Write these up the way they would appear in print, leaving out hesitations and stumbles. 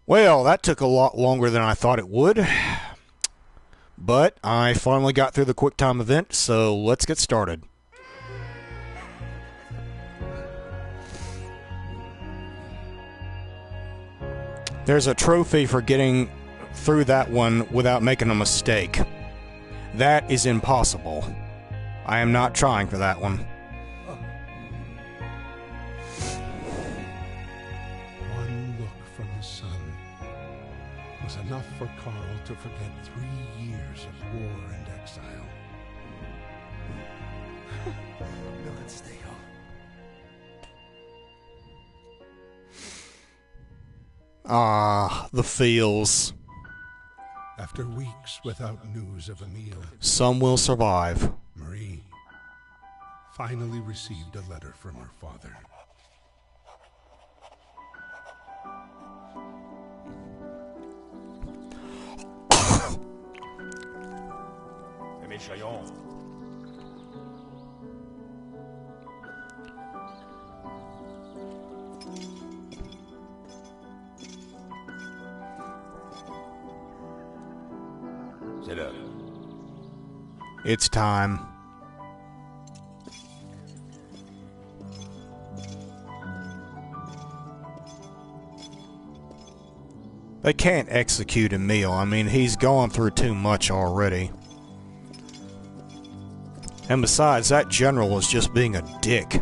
Well, that took a lot longer than I thought it would, but I finally got through the QuickTime event, so let's get started. There's a trophy for getting through that one without making a mistake. That is impossible. I am not trying for that one. One look from the sun was enough for Carl to forget 3 years of war and exile. Ah, the feels. After weeks without news of Emil, Some will survive. Marie finally received a letter from her father. It's time. They can't execute Emil. I mean, he's gone through too much already. And besides, that general is just being a dick.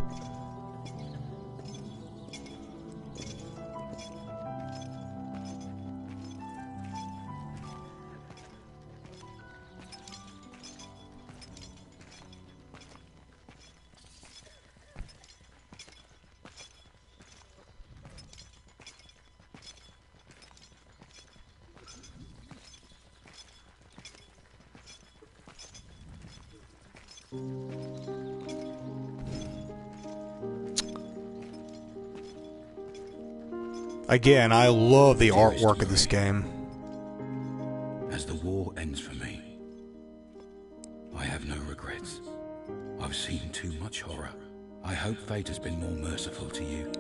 Again, I love the artwork of this game. As the war ends for me, I have no regrets. I've seen too much horror. I hope fate has been more merciful to you.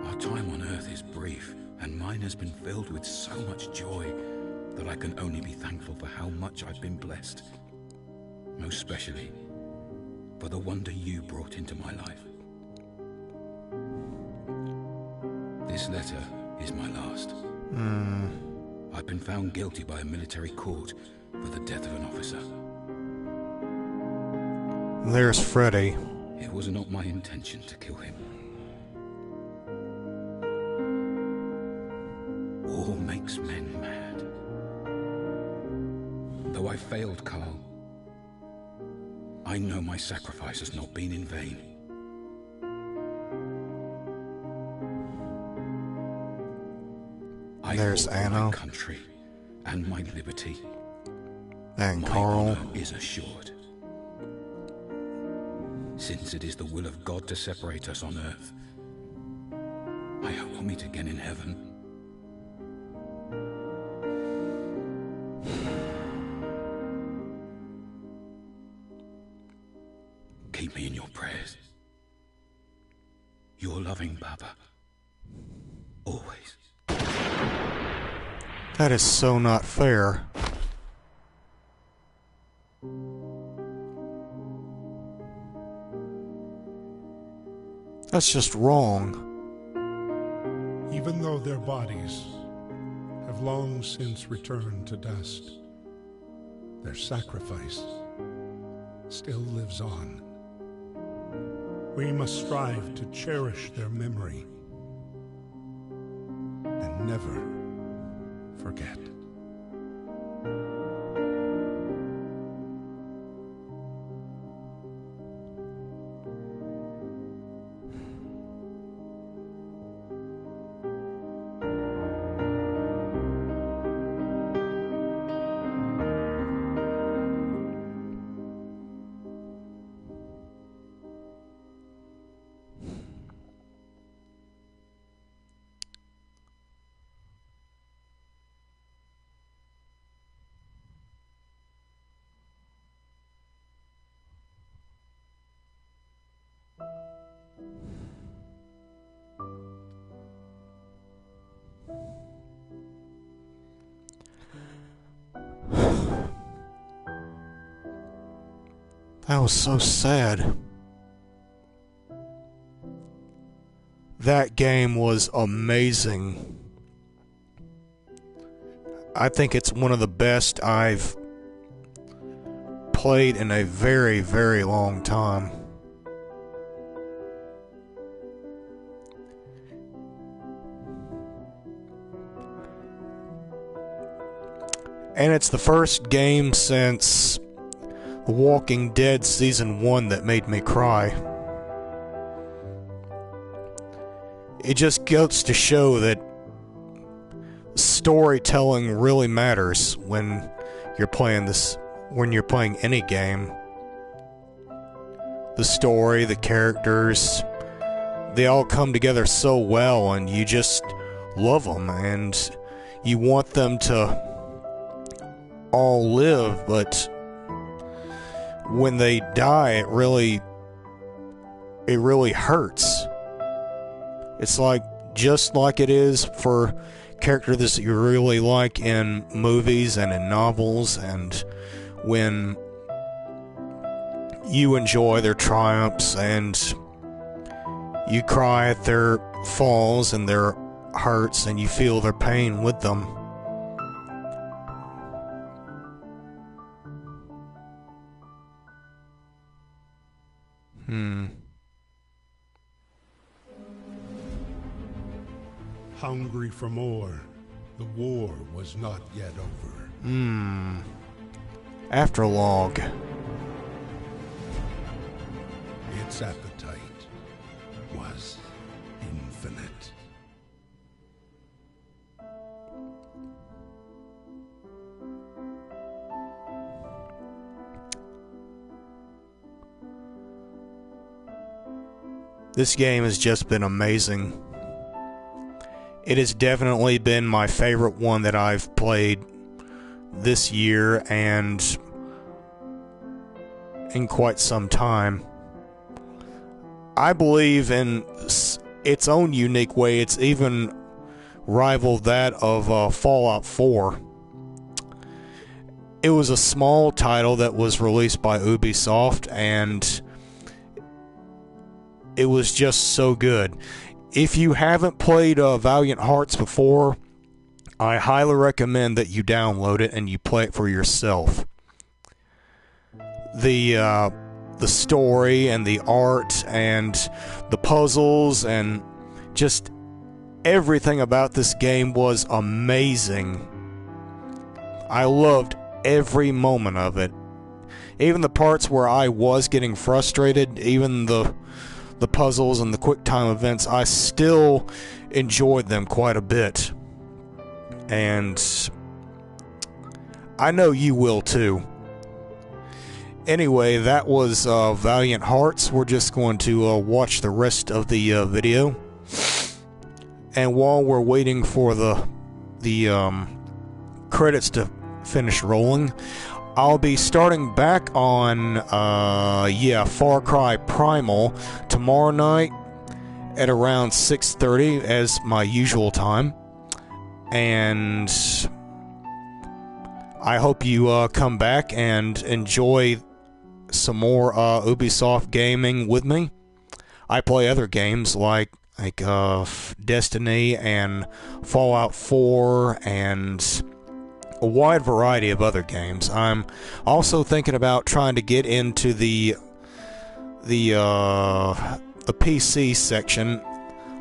Our time on Earth is brief, and mine has been filled with so much joy that I can only be thankful for how much I've been blessed. Most especially for the wonder you brought into my life. This letter is my last. I've been found guilty by a military court for the death of an officer. There's Freddy. It was not my intention to kill him. War makes men mad. Though I failed Carl, I know my sacrifice has not been in vain. There's Anna. My country and my liberty. And my Carl. honor is assured. Since it is the will of God to separate us on earth, I hope we'll meet again in heaven. Keep me in your prayers. Your loving Baba. Always. That is so not fair. That's just wrong. Even though their bodies have long since returned to dust, their sacrifice still lives on. We must strive to cherish their memory and never forget. That was so sad. That game was amazing. I think it's one of the best I've played in a very, very long time. And it's the first game since The Walking Dead Season 1 that made me cry. It just goes to show that storytelling really matters when you're playing any game. The story, the characters, they all come together so well, and you just love them, and you want them to all live, but when they die, it really hurts. It's like, just like it is for characters that you really like in movies and in novels, and when you enjoy their triumphs and you cry at their falls and their hurts, and you feel their pain with them. Hungry for more, the war was not yet over. Afterlog. Its appetite was infinite. This game has just been amazing. It has definitely been my favorite one that I've played this year and in quite some time. I believe in its own unique way, it's even rivaled that of Fallout 4. It was a small title that was released by Ubisoft, and it was just so good. If you haven't played Valiant Hearts before, I highly recommend that you download it and you play it for yourself. The story and the art and the puzzles and just everything about this game was amazing. I loved every moment of it. Even the parts where I was getting frustrated, even the puzzles and the quick time events, I still enjoyed them quite a bit. And I know you will too. Anyway, that was Valiant Hearts. We're just going to watch the rest of the video. And while we're waiting for the credits to finish rolling, I'll be starting back on Far Cry Primal tomorrow night at around 6:30 as my usual time. And I hope you come back and enjoy some more Ubisoft gaming with me. I play other games like Destiny and Fallout 4 and a wide variety of other games. I'm also thinking about trying to get into the PC section.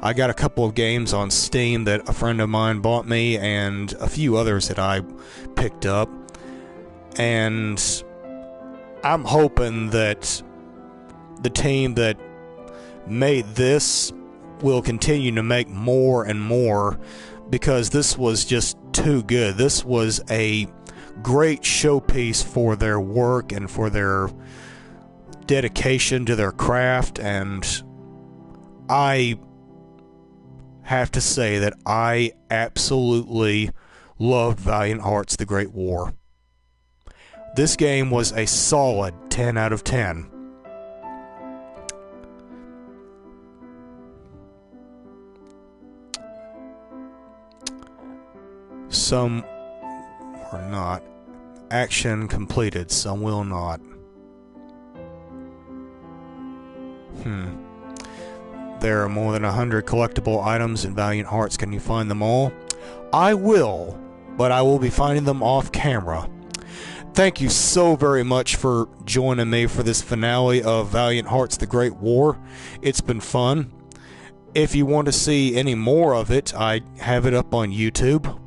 I got a couple of games on Steam that a friend of mine bought me, and a few others that I picked up. And I'm hoping that the team that made this will continue to make more and more, because this was just too good. This was a great showpiece for their work and for their dedication to their craft, and I have to say that I absolutely loved Valiant Hearts: The Great War. This game was a solid 10 out of 10. Some are not. Action completed, some will not. There are more than 100 collectible items in Valiant Hearts. Can you find them all? I will, but I will be finding them off camera. Thank you so very much for joining me for this finale of Valiant Hearts: The Great War. It's been fun. If you want to see any more of it, I have it up on YouTube.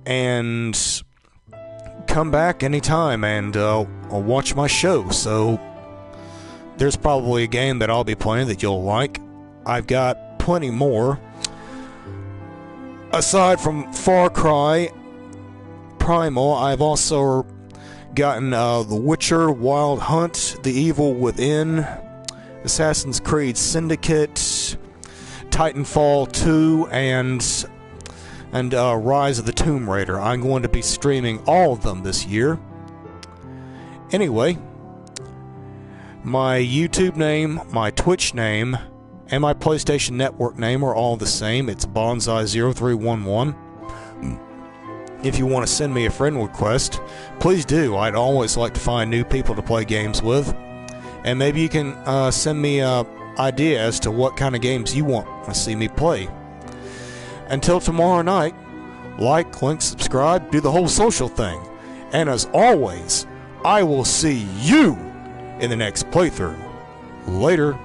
And come back anytime and watch my show. So there's probably a game that I'll be playing that you'll like. I've got plenty more. Aside from Far Cry Primal, I've also gotten The Witcher, Wild Hunt, The Evil Within, Assassin's Creed Syndicate, Titanfall 2, and Rise of the Tomb Raider. I'm going to be streaming all of them this year. Anyway, my YouTube name, my Twitch name, and my PlayStation Network name are all the same. It's Bonzai0311. If you want to send me a friend request, please do. I'd always like to find new people to play games with. And maybe you can send me an idea as to what kind of games you want to see me play. Until tomorrow night, like, link, subscribe, do the whole social thing. And as always, I will see you in the next playthrough. Later.